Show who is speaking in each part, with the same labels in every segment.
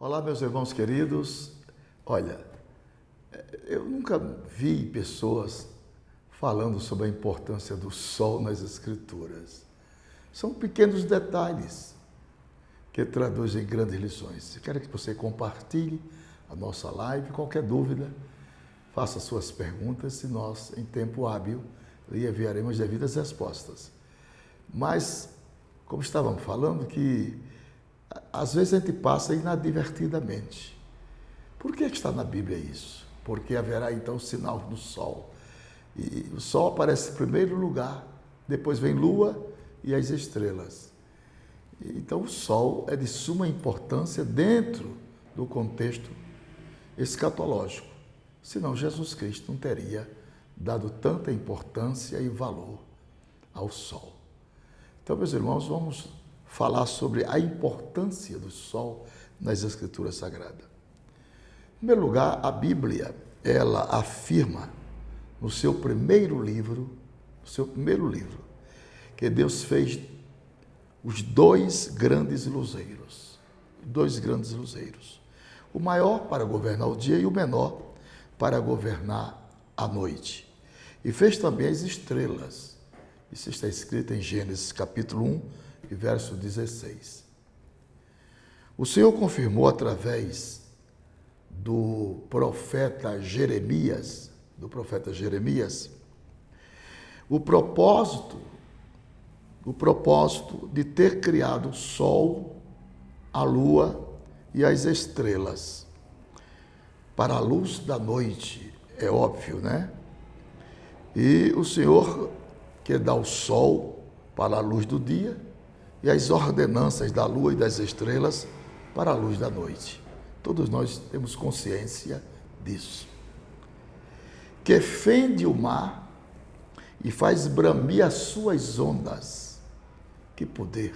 Speaker 1: Olá, meus irmãos queridos. Olha, eu nunca vi pessoas falando sobre a importância do sol nas Escrituras. São pequenos detalhes que traduzem grandes lições. Eu quero que você compartilhe a nossa live. Qualquer dúvida, faça suas perguntas e nós, em tempo hábil, lhe enviaremos devidas respostas. Mas, como estávamos falando, que às vezes a gente passa inadvertidamente. Por que está na Bíblia isso? Porque haverá então o sinal do sol. E o sol aparece em primeiro lugar, depois vem lua e as estrelas. Então o sol é de suma importância dentro do contexto escatológico. Senão Jesus Cristo não teria dado tanta importância e valor ao sol. Então, meus irmãos, vamos falar sobre a importância do sol nas Escrituras Sagradas. Em primeiro lugar, a Bíblia, ela afirma no seu primeiro livro, que Deus fez os dois grandes luzeiros. O maior para governar o dia e o menor para governar a noite. E fez também as estrelas. Isso está escrito em Gênesis capítulo 1, e verso 16. O Senhor confirmou através do profeta Jeremias, o propósito de ter criado o sol, a lua e as estrelas para a luz da noite, é óbvio, né? E o Senhor que dá o sol para a luz do dia e as ordenanças da lua e das estrelas para a luz da noite. Todos nós temos consciência disso. Que fende o mar e faz bramir as suas ondas. Que poder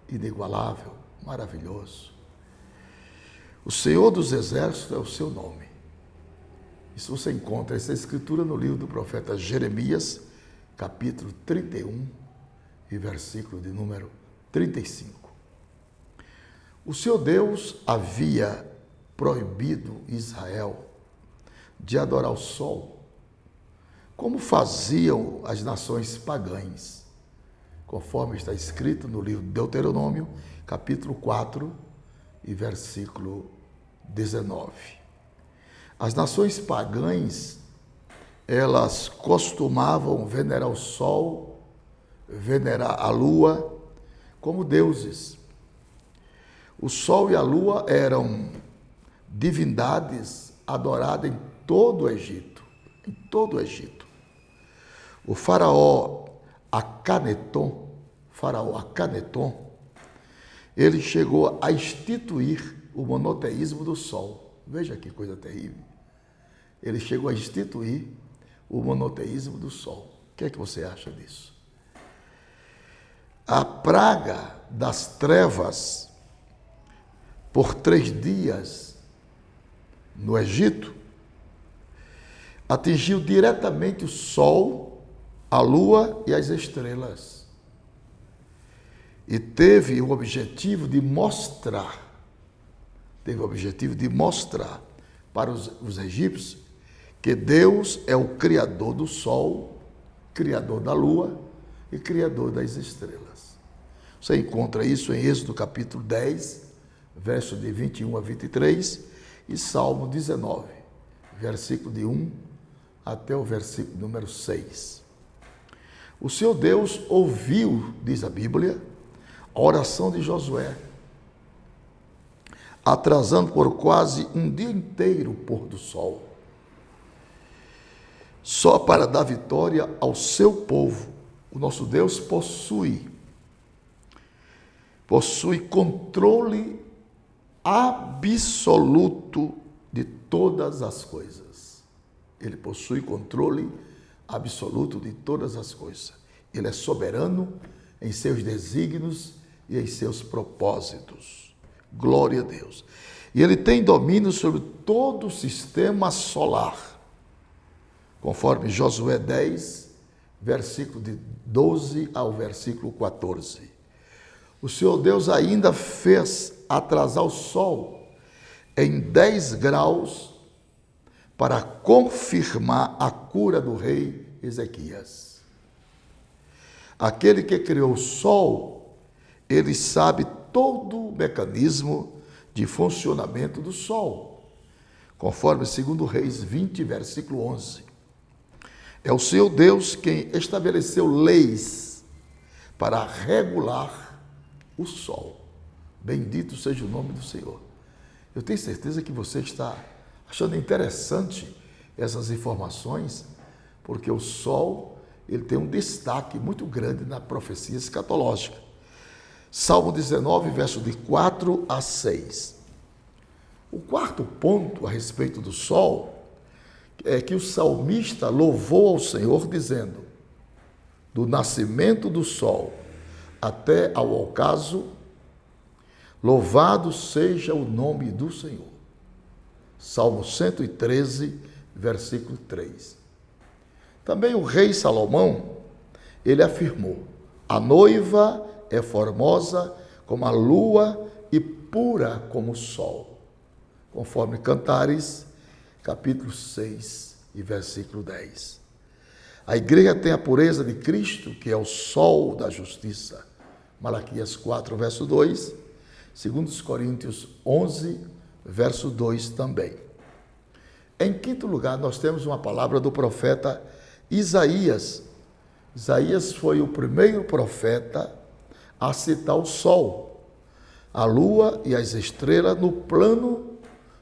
Speaker 1: inigualável, maravilhoso. O Senhor dos Exércitos é o seu nome. Isso você encontra essa escritura no livro do profeta Jeremias, capítulo 31, e versículo de número 35. O seu Deus havia proibido Israel de adorar o sol, como faziam as nações pagãs, conforme está escrito no livro de Deuteronômio, capítulo 4, e versículo 19. As nações pagãs, elas costumavam venerar o sol, venerar a lua como deuses. O sol e a lua eram divindades adoradas em todo o Egito. O faraó Acaneton, ele chegou a instituir o monoteísmo do sol. Veja que coisa terrível. Ele chegou a instituir o monoteísmo do sol. O que é que você acha disso? A praga das trevas por 3 dias no Egito atingiu diretamente o sol, a lua e as estrelas. E teve o objetivo de mostrar para os egípcios que Deus é o Criador do sol, Criador da lua e Criador das estrelas. Você encontra isso em Êxodo capítulo 10, verso de 21 a 23, e Salmo 19, versículo de 1 até o versículo número 6. O seu Deus ouviu, diz a Bíblia, a oração de Josué, atrasando por quase um dia inteiro o pôr do sol, só para dar vitória ao seu povo. O nosso Deus possui controle absoluto de todas as coisas. Ele possui controle absoluto de todas as coisas. Ele é soberano em seus desígnios e em seus propósitos. Glória a Deus. E ele tem domínio sobre todo o sistema solar, conforme Josué 10, versículo de 12 ao versículo 14. O Senhor Deus ainda fez atrasar o sol em 10 graus para confirmar a cura do rei Ezequias. Aquele que criou o sol, ele sabe todo o mecanismo de funcionamento do sol, conforme 2 Reis 20, versículo 11. É o Senhor Deus quem estabeleceu leis para regular o sol. Bendito seja o nome do Senhor. Eu tenho certeza que você está achando interessante essas informações, porque o sol, ele tem um destaque muito grande na profecia escatológica. Salmo 19, verso de 4 a 6. O quarto ponto a respeito do sol é que o salmista louvou ao Senhor dizendo: do nascimento do sol até ao ocaso, louvado seja o nome do Senhor. Salmo 113, versículo 3. Também o rei Salomão, ele afirmou: a noiva é formosa como a lua e pura como o sol, conforme Cantares, capítulo 6 e versículo 10. A igreja tem a pureza de Cristo, que é o sol da justiça, Malaquias 4, verso 2, 2 Coríntios 11, verso 2 também. Em quinto lugar, nós temos uma palavra do profeta Isaías. Isaías foi o primeiro profeta a citar o sol, a lua e as estrelas no plano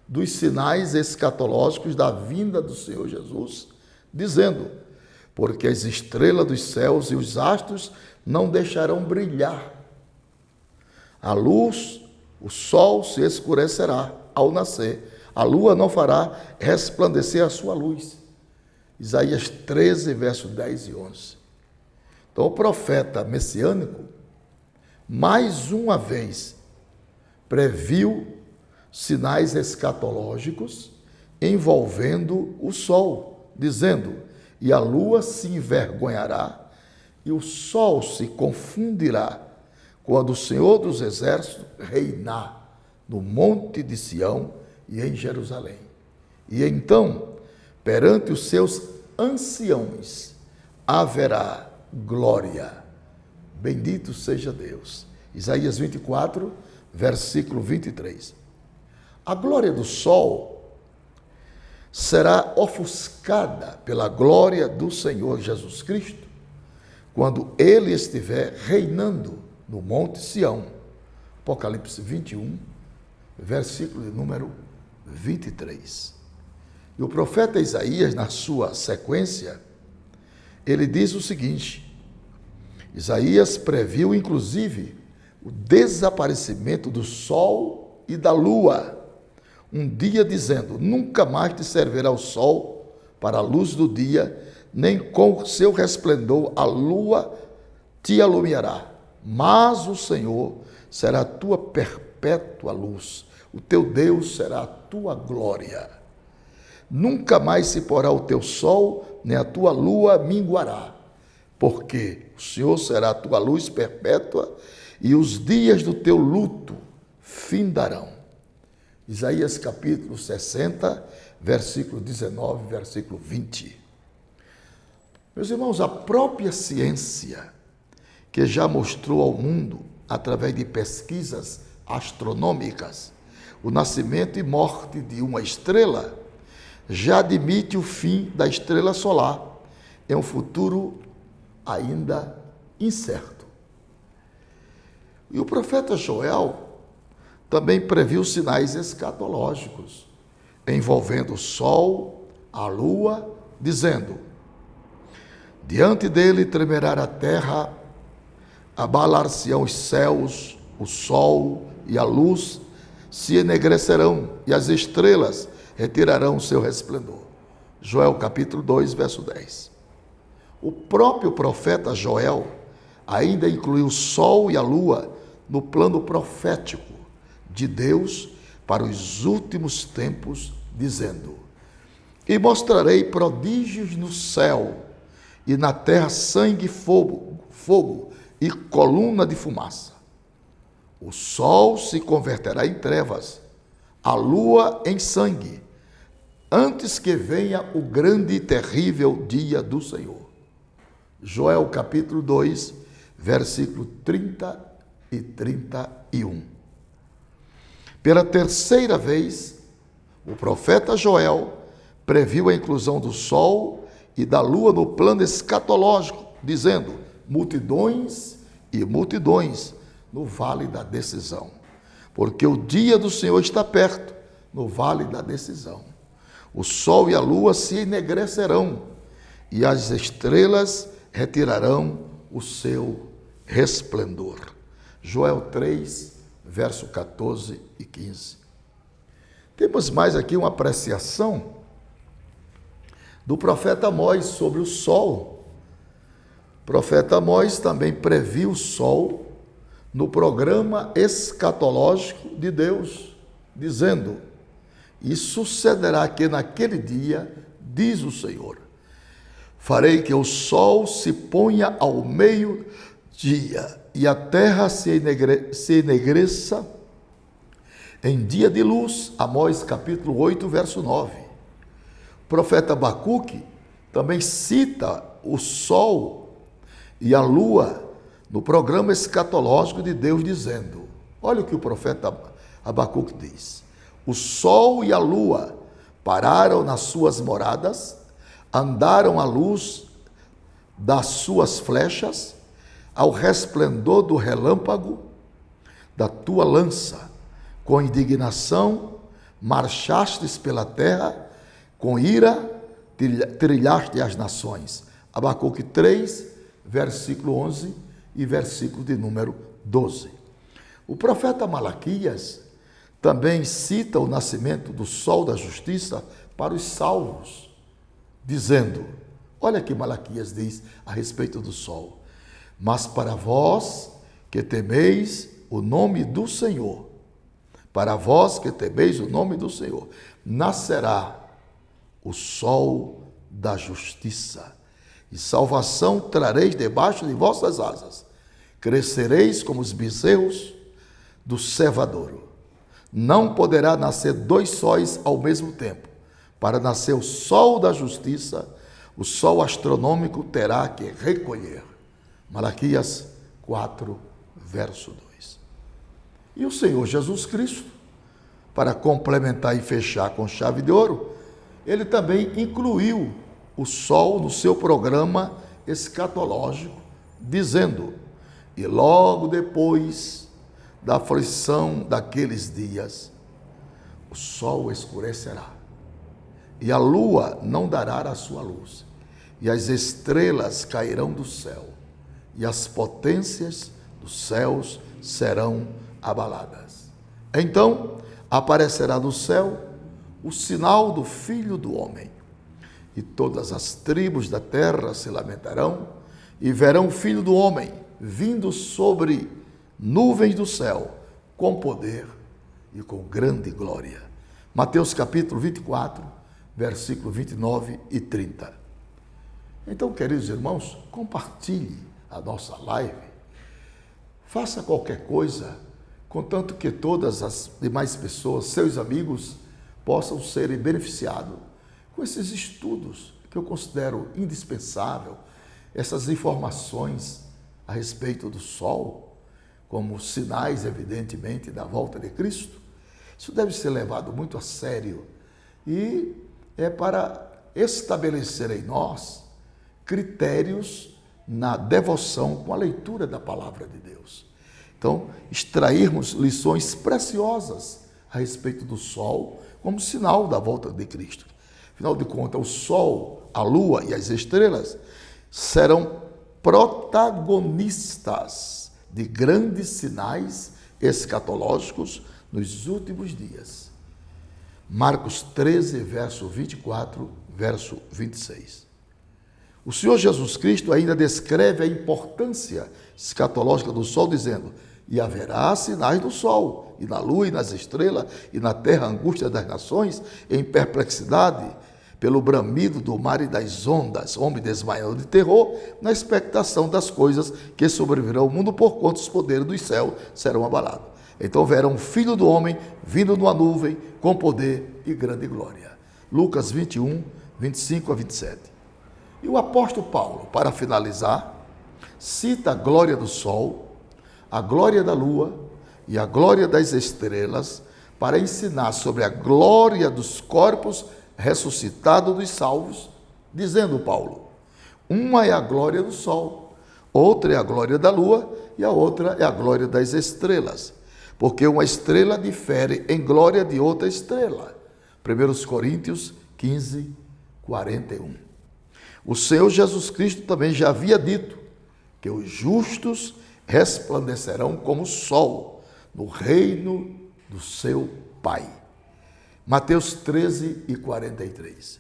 Speaker 1: dos sinais escatológicos da vinda do Senhor Jesus, dizendo: porque as estrelas dos céus e os astros não deixarão brilhar. A luz, o sol se escurecerá ao nascer, a lua não fará resplandecer a sua luz. Isaías 13, verso 10 e 11. Então, o profeta messiânico, mais uma vez, previu sinais escatológicos envolvendo o sol, dizendo: e a lua se envergonhará e o sol se confundirá quando o Senhor dos Exércitos reinar no monte de Sião e em Jerusalém. E então, perante os seus anciãos, haverá glória. Bendito seja Deus. Isaías 24, versículo 23. A glória do sol será ofuscada pela glória do Senhor Jesus Cristo, quando ele estiver reinando no Monte Sião. Apocalipse 21, versículo de número 23. E o profeta Isaías, na sua sequência, ele diz o seguinte: Isaías previu, inclusive, o desaparecimento do sol e da lua, um dia dizendo: nunca mais te servirá o sol para a luz do dia, nem com seu resplendor a lua te alumiará. Mas o Senhor será a tua perpétua luz, o teu Deus será a tua glória. Nunca mais se porá o teu sol, nem a tua lua minguará, porque o Senhor será a tua luz perpétua e os dias do teu luto findarão. Isaías capítulo 60, versículo 19, versículo 20. Meus irmãos, a própria ciência, que já mostrou ao mundo, através de pesquisas astronômicas, o nascimento e morte de uma estrela, já admite o fim da estrela solar em um futuro ainda incerto. E o profeta Joel também previu sinais escatológicos envolvendo o sol, a lua, dizendo: diante dele tremerá a terra, abalar-se-ão os céus, o sol e a luz se enegrecerão, e as estrelas retirarão o seu resplendor. Joel capítulo 2, verso 10. O próprio profeta Joel ainda incluiu o sol e a lua no plano profético de Deus para os últimos tempos, dizendo: e mostrarei prodígios no céu e na terra, sangue e fogo e coluna de fumaça. O sol se converterá em trevas, a lua em sangue, antes que venha o grande e terrível dia do Senhor. Joel capítulo 2, versículo 30 e 31. Pela terceira vez, o profeta Joel previu a inclusão do sol e da lua no plano escatológico, dizendo: multidões e multidões no vale da decisão, porque o dia do Senhor está perto, no vale da decisão. O sol e a lua se enegrecerão, e as estrelas retirarão o seu resplendor. Joel 3, verso 14 e 15. Temos mais aqui uma apreciação do profeta Amós sobre o sol. O profeta Amós também previu o sol no programa escatológico de Deus, dizendo: e sucederá que naquele dia, diz o Senhor, farei que o sol se ponha ao meio-dia e a terra se enegreça em dia de luz. Amós capítulo 8, verso 9. O profeta Abacuque também cita o sol e a lua no programa escatológico de Deus, dizendo: olha o que o profeta Abacuque diz: o sol e a lua pararam nas suas moradas, andaram à luz das suas flechas, ao resplendor do relâmpago da tua lança. Com indignação marchastes pela terra, com ira trilhaste as nações. Abacuque 3, versículo 11 e versículo de número 12. O profeta Malaquias também cita o nascimento do sol da justiça para os salvos, dizendo: olha que Malaquias diz a respeito do sol: mas para vós que temeis o nome do Senhor, para vós que temeis o nome do Senhor, nascerá o sol da justiça, e salvação trareis debaixo de vossas asas. Crescereis como os bezerros do cevadouro. Não poderá nascer dois sóis ao mesmo tempo. Para nascer o sol da justiça, o sol astronômico terá que recolher. Malaquias 4, verso 2. E o Senhor Jesus Cristo, para complementar e fechar com chave de ouro, ele também incluiu o sol no seu programa escatológico, dizendo: e logo depois da aflição daqueles dias, o sol escurecerá, e a lua não dará a sua luz, e as estrelas cairão do céu, e as potências dos céus serão abaladas. Então aparecerá do céu o sinal do Filho do Homem, e todas as tribos da terra se lamentarão e verão o Filho do Homem vindo sobre nuvens do céu, com poder e com grande glória. Mateus capítulo 24, versículo 29 e 30. Então, queridos irmãos, compartilhe a nossa live, faça qualquer coisa, contanto que todas as demais pessoas, seus amigos, possam ser beneficiados com esses estudos que eu considero indispensável, essas informações a respeito do sol, como sinais, evidentemente, da volta de Cristo. Isso deve ser levado muito a sério e é para estabelecer em nós critérios na devoção com a leitura da palavra de Deus. Então, extrairmos lições preciosas a respeito do sol como sinal da volta de Cristo. Afinal de contas, o sol, a lua e as estrelas serão protagonistas de grandes sinais escatológicos nos últimos dias. Marcos 13, verso 24, verso 26. O Senhor Jesus Cristo ainda descreve a importância escatológica do sol, dizendo: e haverá sinais do sol, e na lua, e nas estrelas, e na terra angústia das nações, em perplexidade, pelo bramido do mar e das ondas, homem desmaiando de terror, na expectação das coisas que sobrevirão ao mundo, porquanto os poderes do céu serão abalados. Então verão o Filho do Homem vindo numa nuvem com poder e grande glória. Lucas 21, 25 a 27. E o apóstolo Paulo, para finalizar, cita a glória do sol, a glória da lua e a glória das estrelas, para ensinar sobre a glória dos corpos ressuscitados dos salvos, dizendo Paulo: uma é a glória do sol, outra é a glória da lua e a outra é a glória das estrelas, porque uma estrela difere em glória de outra estrela. 1 Coríntios 15, 41. O Senhor Jesus Cristo também já havia dito que os justos resplandecerão como o sol no reino do seu Pai. Mateus 13 e 43.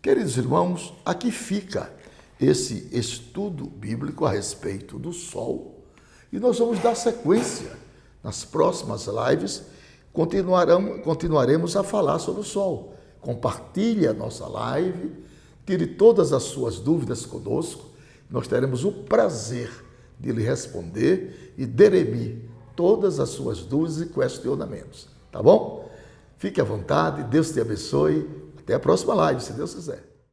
Speaker 1: Queridos irmãos, aqui fica esse estudo bíblico a respeito do sol e nós vamos dar sequência. Nas próximas lives continuaremos a falar sobre o sol. Compartilhe a nossa live, tire todas as suas dúvidas conosco. Nós teremos o prazer de lhe responder e dirimir todas as suas dúvidas e questionamentos. Tá bom? Fique à vontade, Deus te abençoe. Até a próxima live, se Deus quiser.